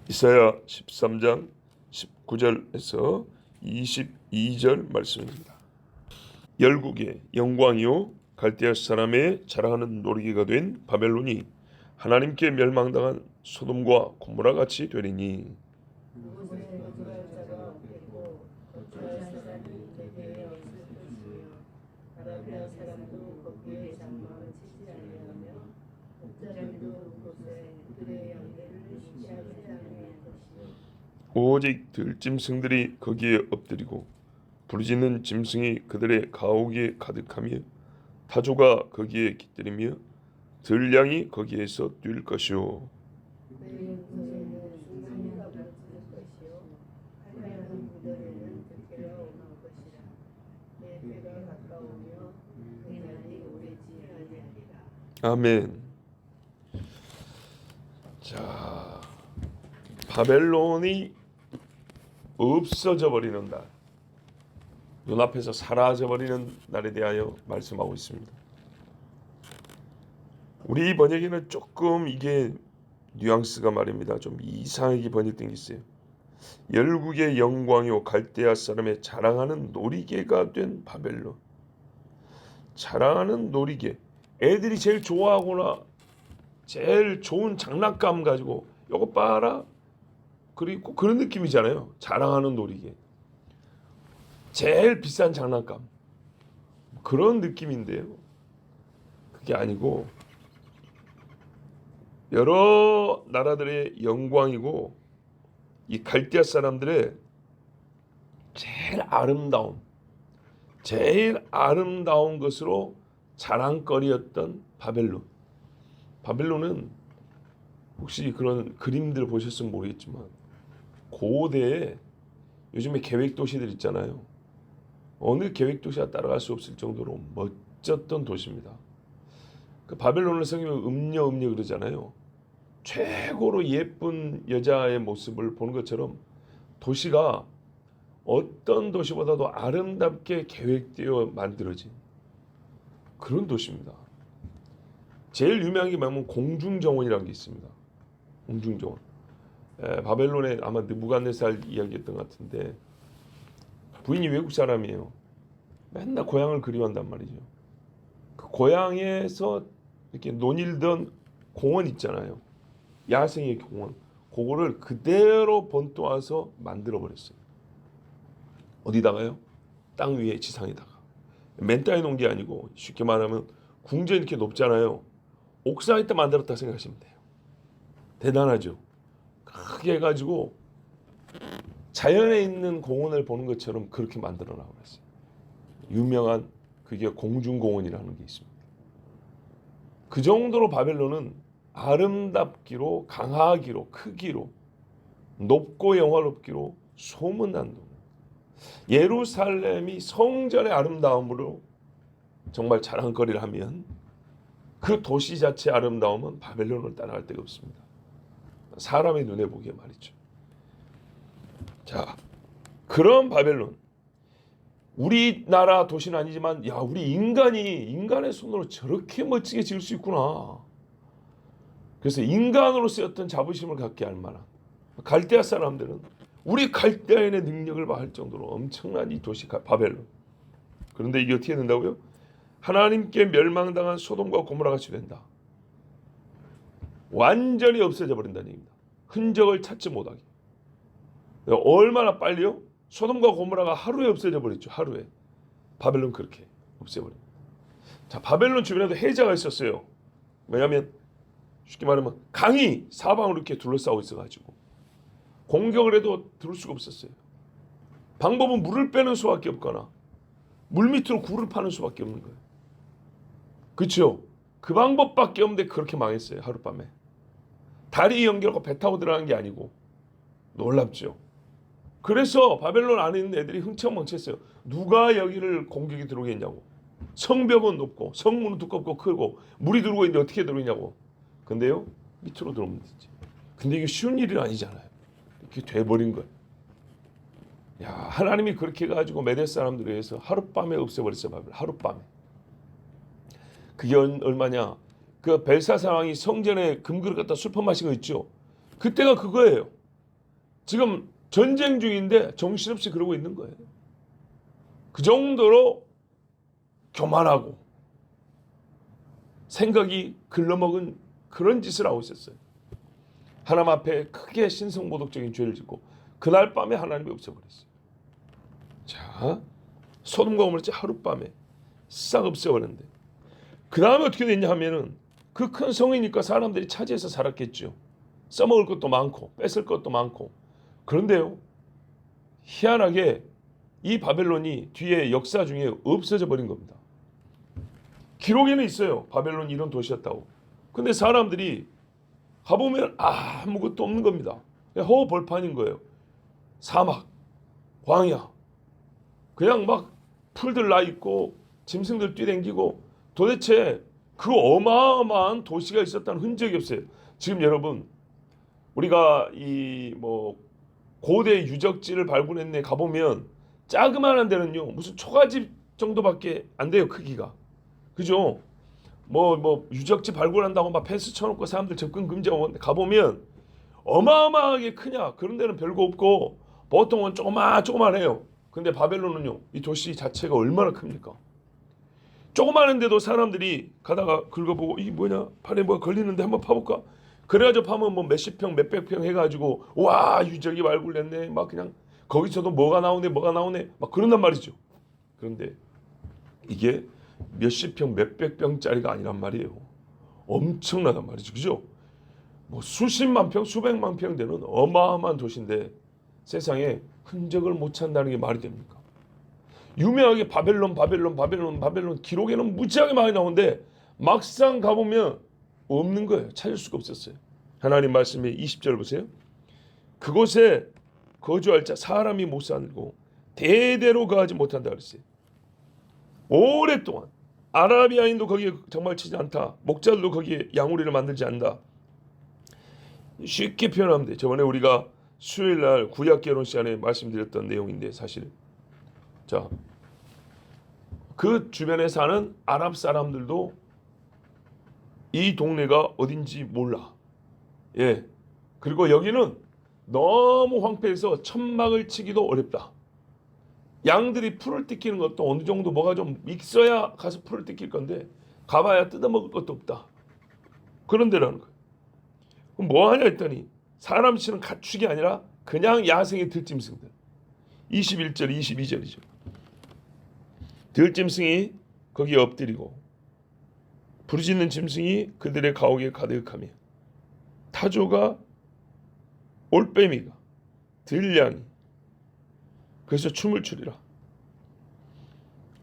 이사야 13장 19절에서 22절 말씀입니다. 열국의 영광이요 갈대아 사람의 자랑하는 놀이개가 된 바벨론이 하나님께 멸망당한 소돔과 고모라 같이 되리니 오직 들짐승들이 거기에 엎드리고 부르짖는 짐승이 그들의 가옥에 가득하며 타조가 거기에 깃들이며 들량이 거기에서 뛸 것이요 아멘. 자, 바벨론이 없어져 버리는 날, 눈앞에서 사라져 버리는 날에 대하여 말씀하고 있습니다. 우리 번역에는 조금 이게 뉘앙스가 말입니다. 좀 이상하게 번역된 게 있어요. 열국의 영광이요 갈대아 사람의 자랑하는 놀이개가 된 바벨론. 자랑하는 놀이개. 애들이 제일 좋아하거나 제일 좋은 장난감 가지고 요거 봐라. 그리고 그런 느낌이잖아요. 자랑하는 놀이개. 제일 비싼 장난감. 그런 느낌인데요. 그게 아니고 여러 나라들의 영광이고 이 갈대아 사람들의 제일 아름다운 것으로 자랑거리였던 바벨론. 바벨론은 혹시 그런 그림들 보셨으면 모르겠지만 고대에 요즘에 계획도시들 있잖아요. 어느 계획도시와 따라갈 수 없을 정도로 멋졌던 도시입니다. 그 바벨론을 성경에 음녀 그러잖아요. 최고로 예쁜 여자의 모습을 보는 것처럼 도시가 어떤 도시보다도 아름답게 계획되어 만들어진 그런 도시입니다. 제일 유명한 게 뭐냐면 공중정원이라는 게 있습니다. 공중정원. 바벨론에 아마 느부갓네살 이야기했던 것 같은데 부인이 외국 사람이에요. 맨날 고향을 그리워한단 말이죠. 그 고향에서 이렇게 논일던 공원 있잖아요. 야생의 공원. 그거를 그대로 번떠와서 만들어 버렸어요. 어디다가요? 땅 위에 지상에다가. 맨 땅에 놓은 게 아니고 쉽게 말하면 궁전이 이렇게 높잖아요. 옥상에다 만들었다 생각하시면 돼요. 대단하죠. 크게 해가지고 자연에 있는 공원을 보는 것처럼 그렇게 만들어 나왔어요. 유명한 그게 공중공원이라는 게 있습니다. 그 정도로 바벨론은 아름답기로 강하기로 크기로 높고 영화롭기로 소문난 동. 예루살렘이 성전의 아름다움으로 정말 자랑거리를 하면 그 도시 자체의 아름다움은 바벨론을 따라갈 데가 없습니다. 사람의 눈에 보기에 말이죠. 자, 그런 바벨론. 우리나라 도시는 아니지만 야, 우리 인간의 손으로 저렇게 멋지게 지을 수 있구나. 그래서 인간으로 쓰였던 자부심을 갖게 할 만한 갈대아 사람들은 우리 갈대아인의 능력을 봐할 정도로 엄청난 이 도시 바벨론. 그런데 이게 어떻게 된다고요? 하나님께 멸망당한 소돔과 고모라 같이 된다. 완전히 없어져 버린다는 얘기입니다. 흔적을 찾지 못하게. 얼마나 빨리요? 소돔과 고모라가 하루에 없어져 버렸죠. 하루에. 바벨론 그렇게 없애버립니다. 자, 바벨론 주변에도 해자가 있었어요. 왜냐하면 쉽게 말하면 강이 사방으로 이렇게 둘러싸고 있어가지고 공격을 해도 들을 수가 없었어요. 방법은 물을 빼는 수밖에 없거나 물 밑으로 굴을 파는 수밖에 없는 거예요. 그렇죠? 그 방법밖에 없는데 그렇게 망했어요. 하룻밤에. 다리 연결하고 배 타고 들어간 게 아니고. 놀랍죠? 그래서 바벨론 안에 있는 애들이 흥청망청했어요. 누가 여기를 공격이 들어오겠냐고. 성벽은 높고 성문은 두껍고 크고 물이 들어오고 있는데 어떻게 들어오냐고. 근데요, 밑으로 들어오면 되지. 근데 이게 쉬운 일이 아니잖아요. 이렇게 돼버린 거예요. 야, 하나님이 그렇게 해가지고 메대 사람들에 의해서 하룻밤에 없애버렸어요. 바벨. 하룻밤에. 그게 얼마냐? 그 벨사살 왕이 성전에 금그릇 갖다 술판 마신 거 있죠? 그때가 그거예요. 지금 전쟁 중인데 정신없이 그러고 있는 거예요. 그 정도로 교만하고 생각이 글러먹은 그런 짓을 하고 있었어요. 하나님 앞에 크게 신성모독적인 죄를 짓고 그날 밤에 하나님이 없애버렸어요. 자, 소돔과 고모라 하룻밤에 싹 없애버렸는데 그 다음에 어떻게 됐냐 하면은 그 큰 성이니까 사람들이 차지해서 살았겠죠. 써먹을 것도 많고 뺏을 것도 많고. 그런데요, 희한하게 이 바벨론이 뒤에 역사 중에 없어져 버린 겁니다. 기록에는 있어요. 바벨론이 이런 도시였다고. 근데 사람들이 가보면 아무것도 없는 겁니다. 허허벌판인 거예요. 사막, 광야. 그냥 막 풀들 나 있고 짐승들 뛰댕기고 도대체 그 어마어마한 도시가 있었다는 흔적이 없어요. 지금 여러분 우리가 이 뭐 고대 유적지를 발굴했네 가보면 자그마한 데는요 무슨 초가집 정도밖에 안 돼요 크기가. 그죠? 뭐 유적지 발굴한다고 막 펜스 쳐놓고 사람들 접근 금지하고 가보면 어마어마하게 크냐 그런 데는 별거 없고 보통은 조그만해요. 근데 바벨론은요 이 도시 자체가 얼마나 큽니까? 조그마한데도 사람들이 가다가 긁어보고 이게 뭐냐 팔에 뭐가 걸리는데 한번 파볼까? 그래가지고 파면 뭐 몇십 평 몇백 평 해가지고 와 유적이 발굴됐네 막 그냥 거기서도 뭐가 나오네 막 그런단 말이죠. 그런데 이게 몇십 평 몇백 평짜리가 아니란 말이에요. 엄청나단 말이죠. 그죠? 뭐 수십만 평 수백만 평 되는 어마어마한 도시인데 세상에 흔적을 못 찾는다는 게 말이 됩니까? 유명하게 바벨론 기록에는 무지하게 많이 나오는데 막상 가보면 없는 거예요. 찾을 수가 없었어요. 하나님 말씀에 20절 보세요. 그곳에 거주할 자 사람이 못 살고 대대로 거하지 못한다 그랬어요. 오랫동안 아라비아인도 거기에 정말 치지 않다. 목자들도 거기에 양우리를 만들지 않는다. 쉽게 표현하면 돼. 저번에 우리가 수요일날 구약 결혼 시간에 말씀드렸던 내용인데 사실 자, 그 주변에 사는 아랍 사람들도 이 동네가 어딘지 몰라. 예. 그리고 여기는 너무 황폐해서 천막을 치기도 어렵다. 양들이 풀을 뜯기는 것도 어느 정도 뭐가 좀 있어야 가서 풀을 뜯길 건데 가봐야 뜯어먹을 것도 없다. 그런 데라는 거예요. 그럼 뭐 하냐 했더니 사람 치는 가축이 아니라 그냥 야생의 들짐승들. 21절 22절이죠. 들짐승이 거기에 엎드리고 부르짖는 짐승이 그들의 가옥에 가득하며 타조가 올빼미가 들량이 그래서 춤을 추리라.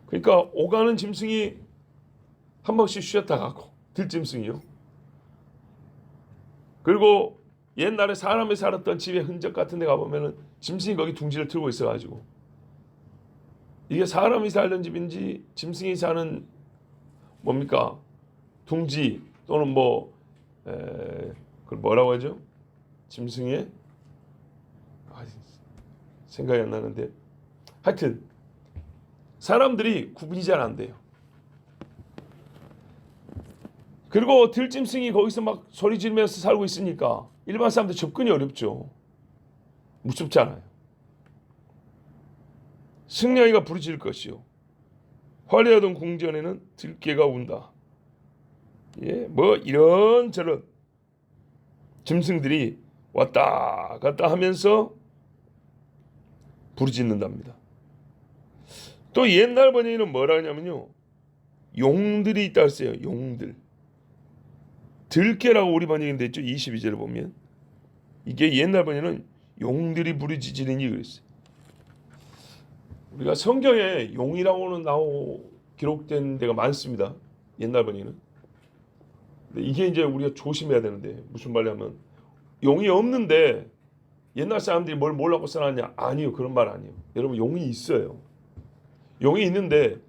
그러니까 오가는 짐승이 한 번씩 쉬었다 가고 들짐승이요. 그리고 옛날에 사람이 살았던 집의 흔적 같은 데 가보면은 짐승이 거기 둥지를 틀고 있어가지고 이게 사람이 살던 집인지 짐승이 사는 뭡니까 둥지 또는 뭐 그걸 뭐라고 하죠? 짐승의 생각이 안 나는데 하여튼 사람들이 구분이 잘 안 돼요. 그리고 들짐승이 거기서 막 소리 지르면서 살고 있으니까 일반 사람들 접근이 어렵죠. 무섭잖아요. 승냥이가 부르짖을 것이요 화려하던 궁전에는 들깨가 운다. 예, 뭐 이런저런 짐승들이 왔다 갔다 하면서 부르짖는답니다. 또 옛날 번역에는 뭐라 하냐면요 용들이 있다 했어요. 용들. 들깨라고 우리 번역인데 있죠. 22절을 보면 이게 옛날 번역에는 용들이 부르짖으니 그랬어요. 우리가 성경에 용이라고는 기록된 데가 많습니다. 옛날 번역에는. 근데 이게 이제 우리가 조심해야 되는데 무슨 말이냐면 용이 없는데 옛날 사람들이 뭘 몰라고 써놨냐? 아니요. 그런 말 아니에요. 여러분 용이 있어요. 용이 있는데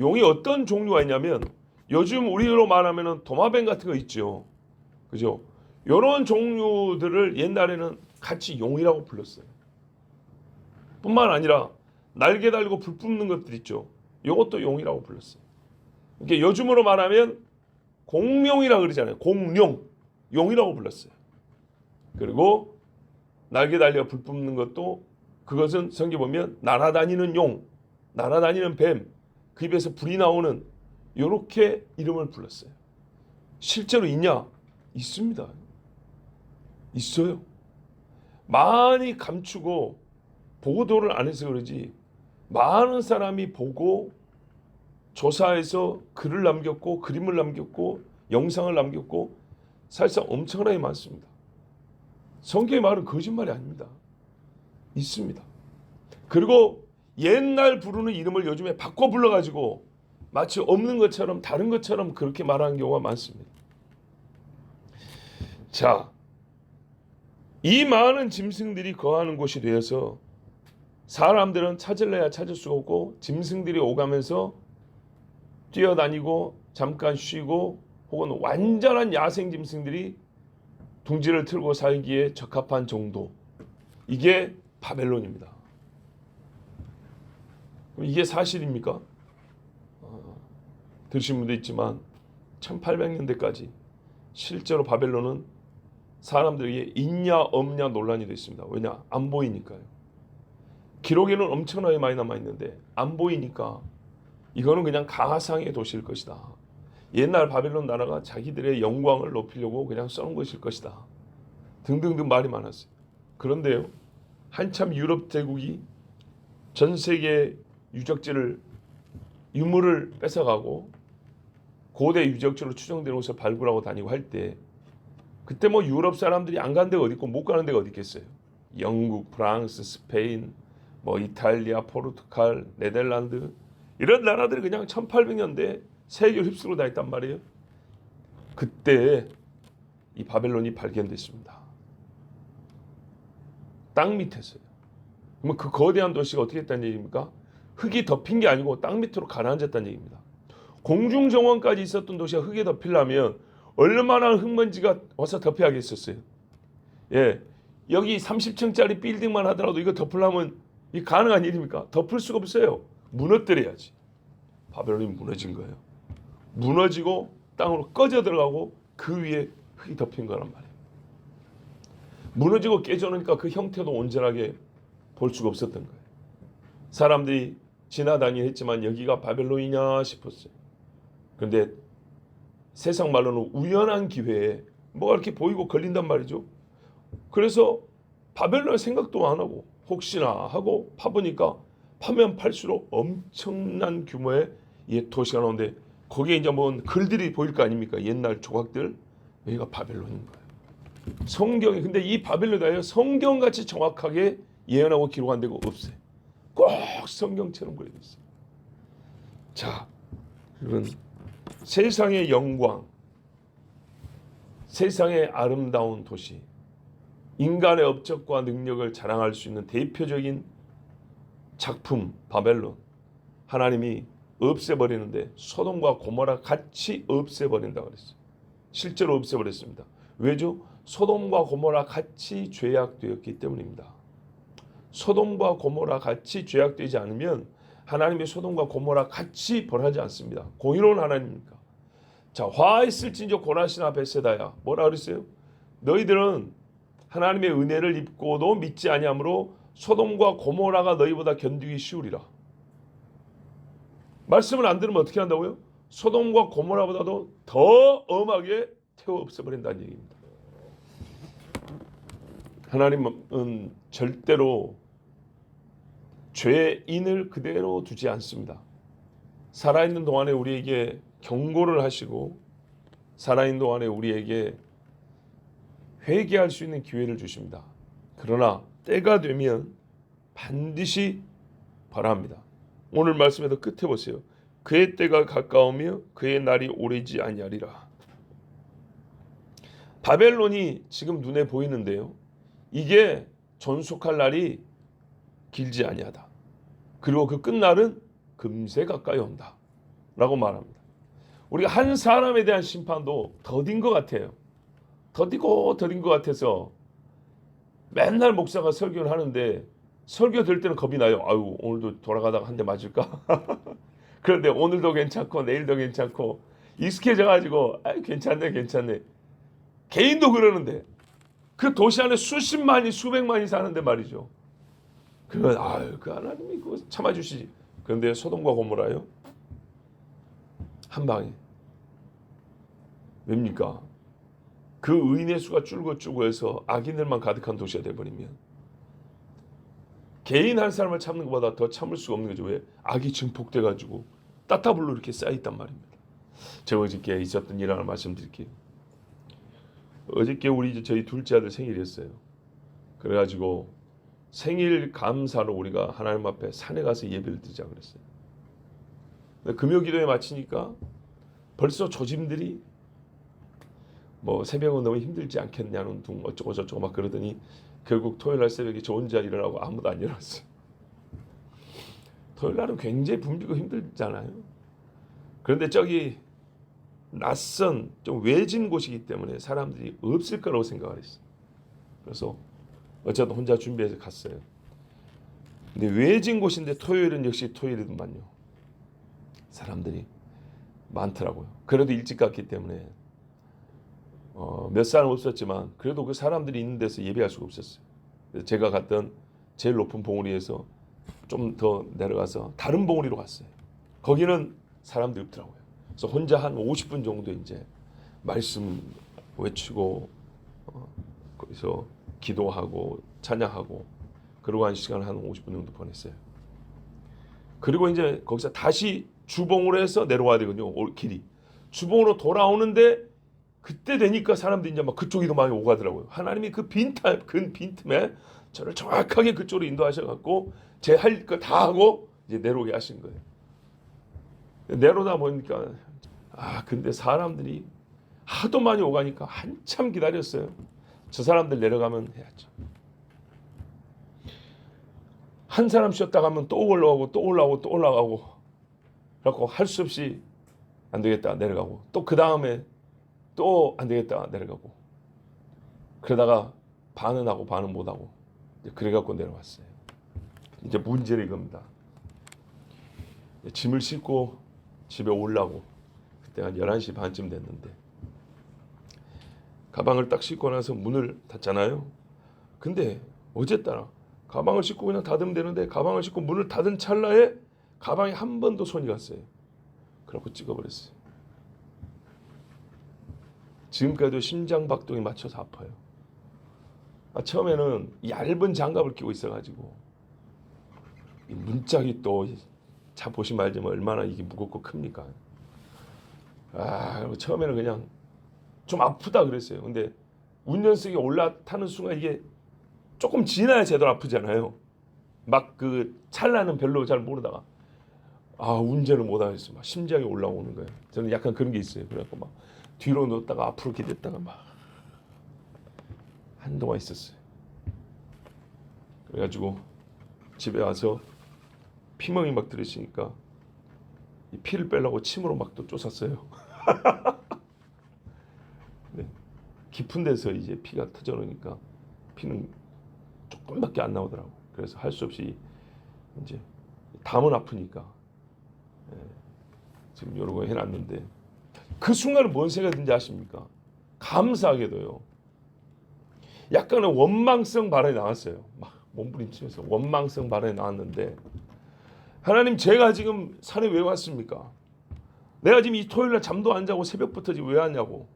용이 어떤 종류가 있냐면 요즘 우리로 말하면 도마뱀 같은 거 있죠. 그죠? 이런 종류들을 옛날에는 같이 용이라고 불렀어요. 뿐만 아니라 날개 달고 불 뿜는 것들 있죠. 이것도 용이라고 불렀어요. 그러니까 요즘으로 말하면 공룡이라고 그러잖아요. 공룡, 용이라고 불렀어요. 그리고 날개 달려 불 뿜는 것도 그것은 성경 보면 날아다니는 용, 날아다니는 뱀, 그 입에서 불이 나오는 이렇게 이름을 불렀어요. 실제로 있냐? 있습니다. 있어요. 많이 감추고 보도를 안 해서 그러지 많은 사람이 보고 조사해서 글을 남겼고 그림을 남겼고 영상을 남겼고 사실상 엄청나게 많습니다. 성경의 말은 거짓말이 아닙니다. 있습니다. 그리고 옛날 부르는 이름을 요즘에 바꿔 불러가지고 마치 없는 것처럼 다른 것처럼 그렇게 말하는 경우가 많습니다. 자, 이 많은 짐승들이 거하는 곳이 되어서 사람들은 찾을래야 찾을 수가 없고 짐승들이 오가면서 뛰어다니고 잠깐 쉬고 혹은 완전한 야생 짐승들이 둥지를 틀고 살기에 적합한 정도. 이게 바벨론입니다. 그럼 이게 사실입니까? 들으신 분도 있지만 1800년대까지 실제로 바벨론은 사람들에게 있냐 없냐 논란이 됐습니다. 왜냐? 안 보이니까요. 기록에는 엄청나게 많이 남아있는데 안 보이니까 이거는 그냥 가상의 도시일 것이다. 옛날 바벨론 나라가 자기들의 영광을 높이려고 그냥 써놓은 것일 것이다. 등등등 말이 많았어요. 그런데요. 한참 유럽 제국이 전 세계 유물을 뺏어가고 고대 유적지로 추정되는 곳을 발굴하고 다니고 할 때 그때 뭐 유럽 사람들이 안 간 데가 어디 있고 못 가는 데가 어디 있겠어요. 영국, 프랑스, 스페인, 뭐 이탈리아, 포르투갈, 네덜란드 이런 나라들이 그냥 1800년대 세계를 휩쓸고 다녔단 말이에요. 그때 이 바벨론이 발견됐습니다. 땅 밑에서요. 그러면 그 거대한 도시가 어떻게 했다는 얘기입니까? 흙이 덮인 게 아니고 땅 밑으로 가라앉았다는 얘기입니다. 공중정원까지 있었던 도시가 흙에 덮이려면 얼마나 흙먼지가 와서 덮여야겠었어요. 예, 여기 30층짜리 빌딩만 하더라도 이거 덮으려면 이게 가능한 일입니까? 덮을 수가 없어요. 무너뜨려야지. 바벨론이 무너진 거예요. 무너지고 땅으로 꺼져 들어가고 그 위에 흙이 덮인 거란 말이에요. 무너지고 깨져놓으니까 그 형태도 온전하게 볼 수가 없었던 거예요. 사람들이 지나다니긴 했지만 여기가 바벨론이냐 싶었어요. 그런데 세상 말로는 우연한 기회에 뭐가 이렇게 보이고 걸린단 말이죠. 그래서 바벨론 생각도 안 하고 혹시나 하고 파보니까 파면 팔수록 엄청난 규모의 도시가 나오는데 거기에 이제 뭐 글들이 보일 거 아닙니까? 옛날 조각들. 여기가 바벨론인 거예요. 성경이 근데 이 바벨론이 성경같이 정확하게 예언하고 기록한 데가 없어요. 꼭 성경처럼 그려져 있어요. 자, 여러분 세상의 영광, 세상의 아름다운 도시, 인간의 업적과 능력을 자랑할 수 있는 대표적인 작품 바벨론. 하나님이 없애버리는데 소돔과 고모라 같이 없애버린다고 그랬어요. 실제로 없애버렸습니다. 왜죠? 소돔과 고모라 같이 죄악되었기 때문입니다. 소돔과 고모라 같이 죄악되지 않으면 하나님이 소돔과 고모라 같이 벌하지 않습니다. 공의로운 하나님입니까? 자, 화했을진저 고라시나 벳세다야. 뭐라 그랬어요? 너희들은 하나님의 은혜를 입고도 믿지 아니하므로 소돔과 고모라가 너희보다 견디기 쉬우리라. 말씀을 안 들으면 어떻게 한다고요? 소돔과 고모라보다도 더 엄하게 태워 없애버린다는 얘기입니다. 하나님은 절대로 죄인을 그대로 두지 않습니다. 살아있는 동안에 우리에게 경고를 하시고 살아있는 동안에 우리에게 회개할 수 있는 기회를 주십니다. 그러나 때가 되면 반드시 벌합니다. 오늘 말씀에도 끝에 보세요. 그의 때가 가까우며 그의 날이 오래지 아니하리라. 바벨론이 지금 눈에 보이는데요. 이게 존속할 날이 길지 아니하다. 그리고 그 끝날은 금세 가까이 온다. 라고 말합니다. 우리가 한 사람에 대한 심판도 더딘 것 같아요. 더디고 더딘 것 같아서 맨날 목사가 설교를 하는데 설교 될 때는 겁이 나요. 아유, 오늘도 돌아가다가 한 대 맞을까? 그런데 오늘도 괜찮고 내일도 괜찮고 익숙해져가지고 아유, 괜찮네. 개인도 그러는데 그 도시 안에 수십만이 수백만이 사는데 말이죠. 그러면 아유 그 하나님이 그거 참아주시지. 그런데 소돔과 고모라요 한 방에 왜입니까? 그 의인의 수가 줄고 해서 악인들만 가득한 도시가 돼버리면 개인 한 사람을 참는 것보다 더 참을 수가 없는 거죠. 왜? 악이 증폭돼가지고 따타블로 이렇게 쌓여있단 말입니다. 제가 어저께 있었던 일 하나 말씀드릴게요. 어저께 저희 둘째 아들 생일이었어요. 그래가지고 생일 감사로 우리가 하나님 앞에 산에 가서 예배를 드리자 그랬어요. 금요 기도에 마치니까 벌써 조짐들이 뭐 새벽은 너무 힘들지 않겠냐는 둥 어쩌고 저쩌고 막 그러더니 결국 토요일날 새벽에 저 혼자 일어나고 아무도 안 일어났어요. 토요일날은 굉장히 붐비고 힘들잖아요. 그런데 저기 낯선 좀 외진 곳이기 때문에 사람들이 없을 거라고 생각을 했어요. 그래서 어쨌든 혼자 준비해서 갔어요. 근데 외진 곳인데 토요일은 역시 토요일이더만요. 사람들이 많더라고요. 그래도 일찍 갔기 때문에 몇 사람 없었지만 그래도 그 사람들이 있는 데서 예배할 수가 없었어요. 그래서 제가 갔던 제일 높은 봉우리에서 좀 더 내려가서 다른 봉우리로 갔어요. 거기는 사람들이 없더라고요. 그래서 혼자 한 50분 정도 이제 말씀 외치고 거기서 기도하고 찬양하고 그러고 한 시간 한 50분 정도 보냈어요. 그리고 이제 거기서 다시 주봉으로 해서 내려와야 되거든요. 길이. 주봉으로 돌아오는데 그때 되니까 사람들이 이제 막 그쪽으로 많이 오가더라고요. 하나님이 그 빈틈에 저를 정확하게 그쪽으로 인도하셔갖고 제 할 거 다 하고 이제 내려오게 하신 거예요. 내려오다 보니까 근데 사람들이 하도 많이 오가니까 한참 기다렸어요. 저 사람들 내려가면 해야죠. 한 사람 쉬었다 가면 또 올라오고 또 올라오고 또 올라가고 그래갖고 할 수 없이 안 되겠다 내려가고 또 그 다음에 또 안 되겠다 내려가고 그러다가 반은 하고 반은 못하고 그래갖고 내려왔어요. 이제 문제는 이겁니다. 짐을 싣고 집에 오려고 그때 한 11시 반쯤 됐는데 가방을 딱 싣고 나서 문을 닫잖아요. 근데 어쨌다나 가방을 싣고 그냥 닫으면 되는데 가방을 싣고 문을 닫은 찰나에 가방에 한 번 더 손이 갔어요. 그래갖고 찍어버렸어요. 지금까지도 심장 박동이 맞춰서 아파요. 처음에는 얇은 장갑을 끼고 있어가지고 이 문짝이 또 자 보시면 알지만 얼마나 이게 무겁고 큽니까. 처음에는 그냥 좀 아프다 그랬어요. 근데 운전석에 올라타는 순간 이게 조금 지나야 제대로 아프잖아요. 막 그 찰나는 별로 잘 모르다가 운전을 못하겠어. 막 심장이 올라오는 거예요. 저는 약간 그런 게 있어요. 그래갖고 막 뒤로 넣었다가 앞으로 이렇게 됐다가 막 한동안 있었어요. 그래가지고 집에 와서 피멍이 막 들으시니까 이 피를 빼려고 침으로 막 또 쫓았어요. 네. 깊은 데서 이제 피가 터져나오니까 피는 조금밖에 안 나오더라고. 그래서 할 수 없이 이제 담은 아프니까 지금 여러 거 해놨는데 그 순간에 뭔 생각이 든지 아십니까? 감사하게도요. 약간의 원망성 발언이 나왔어요. 막 몸부림치면서 원망성 발언이 나왔는데 하나님 제가 지금 산에 왜 왔습니까? 내가 지금 이 토요일날 잠도 안 자고 새벽부터 지금 왜 왔냐고.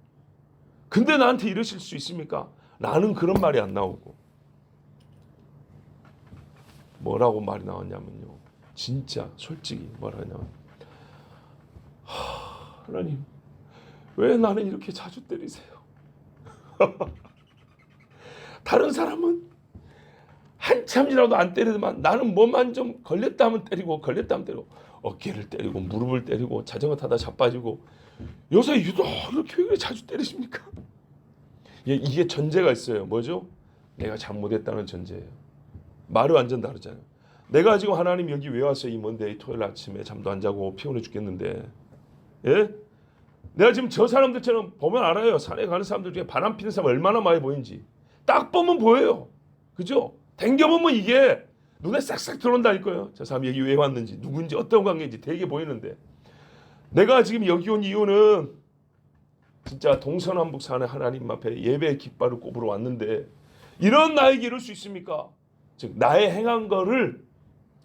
근데 나한테 이러실 수 있습니까? 나는 그런 말이 안 나오고 뭐라고 말이 나왔냐면요. 진짜 솔직히 뭐라고 하냐면 하나님 왜 나는 이렇게 자주 때리세요? 다른 사람은 한참이라도 안 때리더만 나는 뭐만 좀 걸렸다 하면 때리고 어깨를 때리고 무릎을 때리고 자전거 타다 자빠지고 요새 유독 이렇게 왜 자주 때리십니까? 이게 전제가 있어요. 뭐죠? 내가 잘못했다는 전제예요. 말이 완전 다르잖아요. 내가 지금 하나님 여기 왜 왔어요? 이 먼데 토요일 아침에 잠도 안 자고 피곤해 죽겠는데 예? 내가 지금 저 사람들처럼 보면 알아요. 산에 가는 사람들 중에 바람 피는 사람 얼마나 많이 보이는지 딱 보면 보여요. 그죠? 댕겨보면 이게 눈에 싹싹 들어온다니까요. 저 사람이 여기 왜 왔는지 누군지 어떤 관계인지 되게 보이는데 내가 지금 여기 온 이유는 진짜 동서남북 사는 하나님 앞에 예배의 깃발을 꼽으러 왔는데 이런 나에게 이럴 수 있습니까? 즉 나의 행한 거를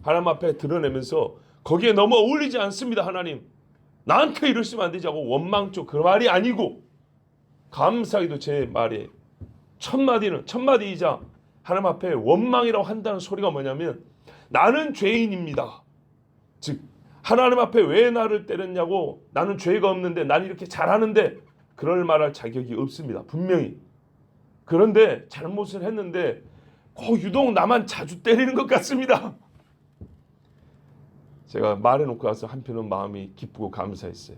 하나님 앞에 드러내면서 거기에 너무 어울리지 않습니다. 하나님 나한테 이러시면 안 되자고 원망조 그 말이 아니고 감사하게도 제 말에 첫 마디이자 하나님 앞에 원망이라고 한다는 소리가 뭐냐면 나는 죄인입니다. 즉 하나님 앞에 왜 나를 때렸냐고 나는 죄가 없는데 나는 이렇게 잘하는데 그럴 말할 자격이 없습니다. 분명히. 그런데 잘못을 했는데 유독 나만 자주 때리는 것 같습니다. 제가 말해놓고 와서 한편은 마음이 기쁘고 감사했어요.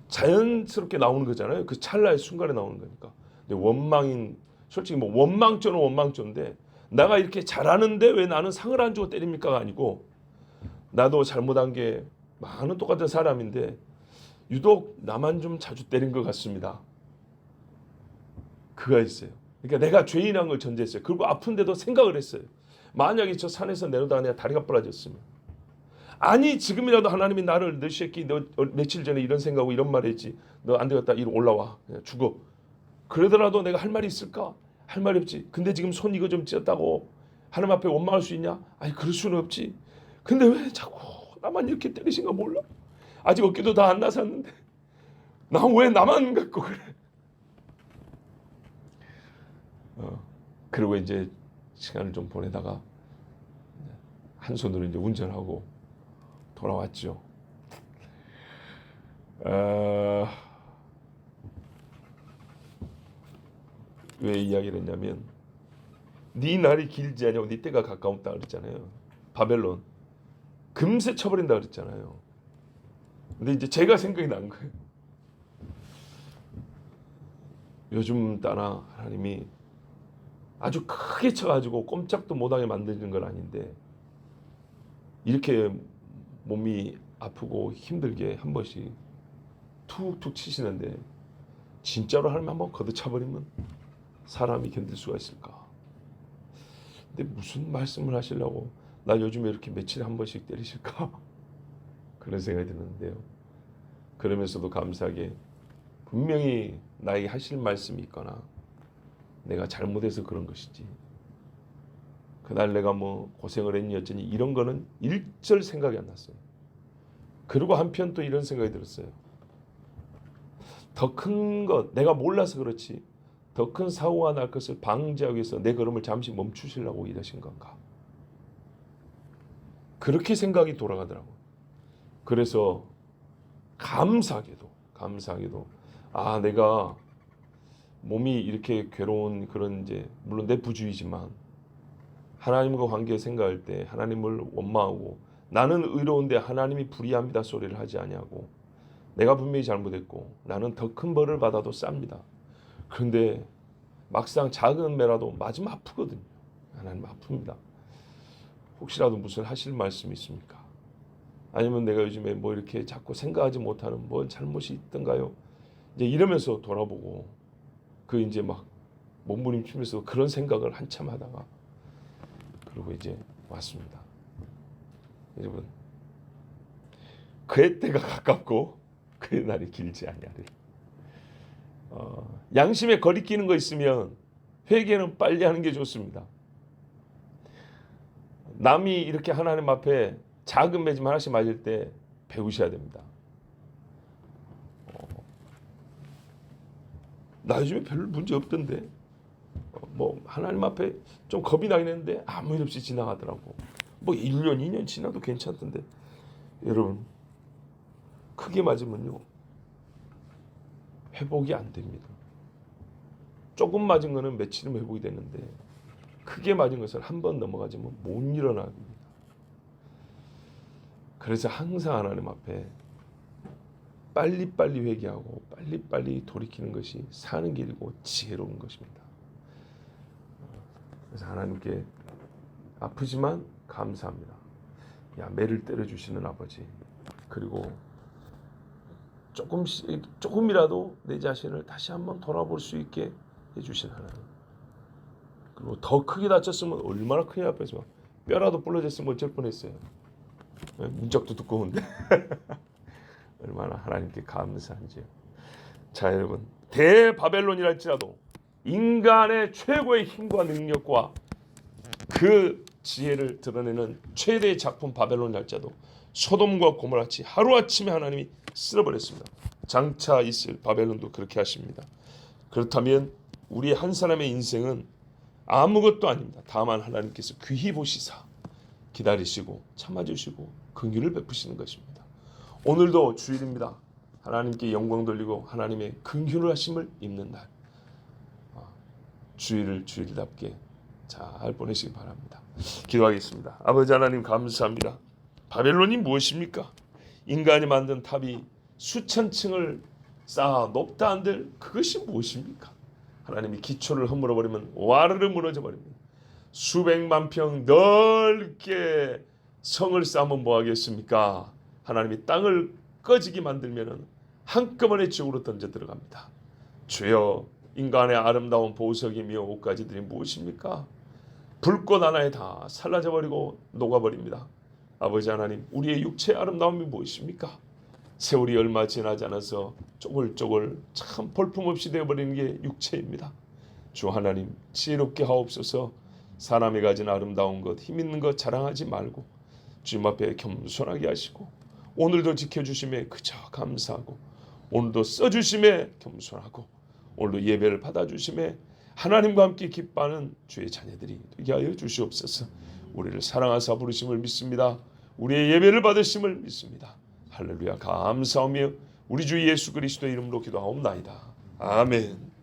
자연스럽게 나오는 거잖아요. 그 찰나의 순간에 나오는 거니까. 근데 솔직히 뭐 원망조는 원망조인데 내가 이렇게 잘하는데 왜 나는 상을 안 주고 때립니까가 아니고 나도 잘못한 게 많은 똑같은 사람인데 유독 나만 좀 자주 때린 것 같습니다. 그가 있어요. 그러니까 내가 죄인한 걸 전제했어요. 그리고 아픈데도 생각을 했어요. 만약에 저 산에서 내려다가 내가 다리가 부러졌으면 아니 지금이라도 하나님이 나를 너 새끼 너 며칠 전에 이런 생각하고 이런 말 했지 너 안 되겠다 이리 올라와 그냥 죽어 그러더라도 내가 할 말이 있을까? 할 말이 없지. 근데 지금 손 이거 좀 찢었다고 하나님 앞에 원망할 수 있냐? 아니 그럴 수는 없지. 근데 왜 자꾸 나만 이렇게 때리신가 몰라? 아직 어깨도 다 안 나섰는데 난 왜 나만 갖고 그래? 그리고 이제 시간을 좀 보내다가 한 손으로 이제 운전하고 돌아왔죠. 왜 이야기를 했냐면 네 날이 길지 않냐고 네 때가 가까웠다 그랬잖아요. 바벨론 금세 쳐버린다 그랬잖아요. 근데 이제 제가 생각이 난 거예요. 요즘 따라 하나님이 아주 크게 쳐가지고 꼼짝도 못하게 만드는 건 아닌데 이렇게 몸이 아프고 힘들게 한 번씩 툭툭 치시는데 진짜로 하나님 한번 걷어차버리면 사람이 견딜 수가 있을까? 근데 무슨 말씀을 하시려고 나 요즘에 이렇게 며칠에 한 번씩 때리실까? 그런 생각이 드는데요. 그러면서도 감사하게 분명히 나에게 하실 말씀이 있거나 내가 잘못해서 그런 것이지 그날 내가 뭐 고생을 했니 어쩌니 이런 거는 일절 생각이 안 났어요. 그리고 한편 또 이런 생각이 들었어요. 더 큰 것 내가 몰라서 그렇지 더 큰 사고가 날 것을 방지하기 위해서 내 걸음을 잠시 멈추시려고 이러신 건가? 그렇게 생각이 돌아가더라고요. 그래서 감사하게도 내가 몸이 이렇게 괴로운 그런 이제 물론 내 부주의지만 하나님과 관계 생각할 때 하나님을 원망하고 나는 의로운데 하나님이 불의합니다 소리를 하지 아니하고 내가 분명히 잘못했고 나는 더 큰 벌을 받아도 쌉니다. 그런데 막상 작은 매라도 맞으면 아프거든요. 하나님 아픕니다. 혹시라도 무슨 하실 말씀이 있습니까? 아니면 내가 요즘에 뭐 이렇게 자꾸 생각하지 못하는 뭔 잘못이 있던가요? 이제 이러면서 돌아보고 그 이제 막 몸부림치면서 그런 생각을 한참 하다가 그리고 이제 왔습니다. 여러분 그의 때가 가깝고 그의 날이 길지 아니하리. 양심에 거리끼는 거 있으면 회개는 빨리 하는 게 좋습니다. 남이 이렇게 하나님 앞에 작은 매짐 하나씩 맞을 때 배우셔야 됩니다. 나 요즘에 별 문제 없던데 뭐 하나님 앞에 좀 겁이 나긴 했는데 아무 일 없이 지나가더라고. 뭐 1년 2년 지나도 괜찮던데 여러분 크게 맞으면요 회복이 안 됩니다. 조금 맞은 거는 며칠이면 회복이 되는데 크게 맞은 것을 한 번 넘어가지면 못 일어납니다. 그래서 항상 하나님 앞에 빨리빨리 회개하고 빨리빨리 돌이키는 것이 사는 길이고 지혜로운 것입니다. 그래서 하나님께 아프지만 감사합니다. 매를 때려주시는 아버지 그리고 조금이라도 내 자신을 다시 한번 돌아볼 수 있게 해주신 하나님 그리고 더 크게 다쳤으면 얼마나 크게 아팠으면 뼈라도 부러졌으면 어쩔 뻔했어요. 문짝도 두꺼운데 얼마나 하나님께 감사한지요. 자 여러분, 대바벨론이랄지라도 인간의 최고의 힘과 능력과 그 지혜를 드러내는 최대의 작품 바벨론이랄지라도 소돔과 고모라같이 하루아침에 하나님이 쓸어버렸습니다. 장차 있을 바벨론도 그렇게 하십니다. 그렇다면 우리 한 사람의 인생은 아무것도 아닙니다. 다만 하나님께서 귀히 보시사 기다리시고 참아주시고 긍휼을 베푸시는 것입니다. 오늘도 주일입니다. 하나님께 영광 돌리고 하나님의 긍휼을 하심을 입는 날, 주일을 주일답게 잘 보내시기 바랍니다. 기도하겠습니다. 아버지 하나님 감사합니다. 바벨론이 무엇입니까? 인간이 만든 탑이 수천 층을 쌓아 높다 한들 그것이 무엇입니까? 하나님이 기초를 허물어 버리면 와르르 무너져 버립니다. 수백만 평 넓게 성을 쌓으면 뭐하겠습니까? 하나님이 땅을 꺼지게 만들면 한꺼번에 지옥으로 던져 들어갑니다. 주여, 인간의 아름다운 보석이며 옷가지들이 무엇입니까? 불꽃 하나에 다 살라져 버리고 녹아버립니다. 아버지 하나님, 우리의 육체의 아름다움이 무엇입니까? 세월이 얼마 지나지 않아서 쪼글쪼글 참 볼품없이 되어버리는 게 육체입니다. 주 하나님, 지혜롭게 하옵소서. 사람이 가진 아름다운 것, 힘 있는 것 자랑하지 말고 주님 앞에 겸손하게 하시고, 오늘도 지켜주심에 그저 감사하고, 오늘도 써주심에 겸손하고, 오늘도 예배를 받아주심에 하나님과 함께 기뻐하는 주의 자녀들이 되게 하여 주시옵소서. 우리를 사랑하사 부르심을 믿습니다. 우리의 예배를 받으심을 믿습니다. 할렐루야, 감사하며 우리 주 예수 그리스도의 이름으로 기도하옵나이다. 아멘.